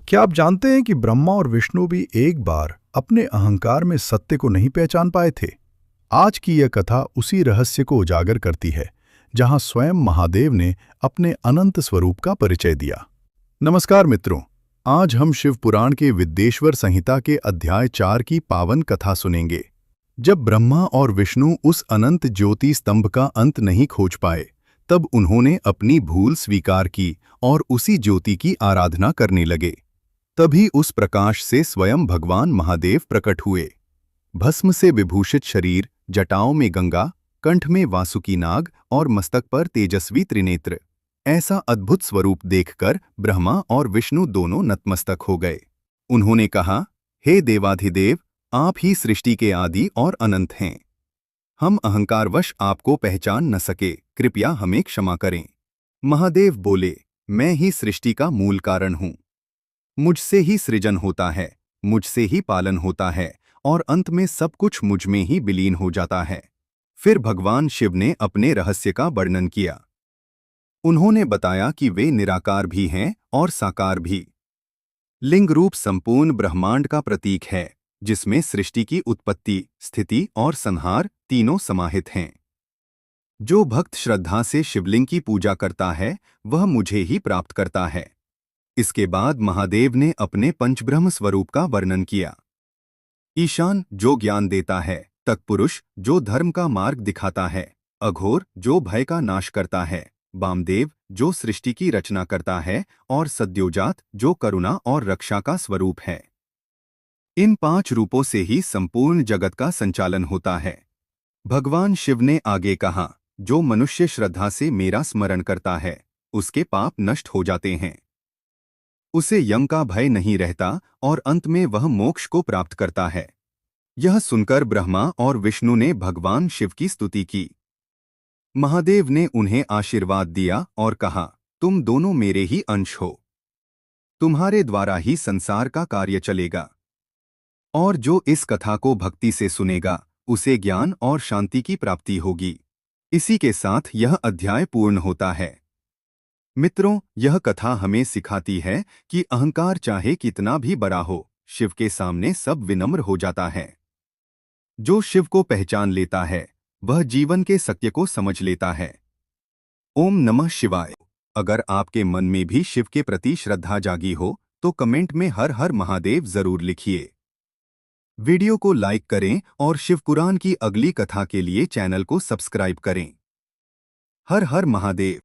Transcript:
क्या आप जानते हैं कि ब्रह्मा और विष्णु भी एक बार अपने अहंकार में सत्य को नहीं पहचान पाए थे? आज की यह कथा उसी रहस्य को उजागर करती है, जहां स्वयं महादेव ने अपने अनंत स्वरूप का परिचय दिया। नमस्कार मित्रों, आज हम शिव पुराण के विद्येश्वर संहिता के अध्याय 4 की पावन कथा सुनेंगे। जब ब्रह्मा और विष्णु उस अनंत ज्योति स्तंभ का अंत नहीं खोज पाए, तब उन्होंने अपनी भूल स्वीकार की और उसी ज्योति की आराधना करने लगे। तभी उस प्रकाश से स्वयं भगवान महादेव प्रकट हुए। भस्म से विभूषित शरीर, जटाओं में गंगा, कंठ में वासुकी नाग और मस्तक पर तेजस्वी त्रिनेत्र। ऐसा अद्भुत स्वरूप देखकर ब्रह्मा और विष्णु दोनों नतमस्तक हो गए। उन्होंने कहा, हे देवाधिदेव, आप ही सृष्टि के आदि और अनंत हैं। हम अहंकारवश आपको पहचान न सके, कृपया हमें क्षमा करें। महादेव बोले, मैं ही सृष्टि का मूल कारण हूँ। मुझसे ही सृजन होता है, मुझसे ही पालन होता है और अंत में सब कुछ मुझ में ही विलीन हो जाता है। फिर भगवान शिव ने अपने रहस्य का वर्णन किया। उन्होंने बताया कि वे निराकार भी हैं और साकार भी। लिंग रूप संपूर्ण ब्रह्मांड का प्रतीक है, जिसमें सृष्टि की उत्पत्ति, स्थिति और संहार तीनों समाहित हैं। जो भक्त श्रद्धा से शिवलिंग की पूजा करता है, वह मुझे ही प्राप्त करता है। इसके बाद महादेव ने अपने पंचब्रह्म स्वरूप का वर्णन किया। ईशान, जो ज्ञान देता है, तत्पुरुष, जो धर्म का मार्ग दिखाता है, अघोर, जो भय का नाश करता है, वामदेव, जो सृष्टि की रचना करता है, और सद्योजात, जो करुणा और रक्षा का स्वरूप है। इन 5 रूपों से ही संपूर्ण जगत का संचालन होता है। भगवान शिव ने आगे कहा, जो मनुष्य श्रद्धा से मेरा स्मरण करता है, उसके पाप नष्ट हो जाते हैं। उसे यम का भय नहीं रहता और अंत में वह मोक्ष को प्राप्त करता है। यह सुनकर ब्रह्मा और विष्णु ने भगवान शिव की स्तुति की। महादेव ने उन्हें आशीर्वाद दिया और कहा, तुम दोनों मेरे ही अंश हो। तुम्हारे द्वारा ही संसार का कार्य चलेगा। और जो इस कथा को भक्ति से सुनेगा, उसे ज्ञान और शांति की प्राप्ति होगी। इसी के साथ यह अध्याय पूर्ण होता है। मित्रों, यह कथा हमें सिखाती है कि अहंकार चाहे कितना भी बड़ा हो, शिव के सामने सब विनम्र हो जाता है। जो शिव को पहचान लेता है, वह जीवन के सत्य को समझ लेता है। ओम नमः शिवाय। अगर आपके मन में भी शिव के प्रति श्रद्धा जागी हो, तो कमेंट में हर हर महादेव जरूर लिखिए। वीडियो को लाइक करें और शिव पुराण की अगली कथा के लिए चैनल को सब्सक्राइब करें। हर हर महादेव।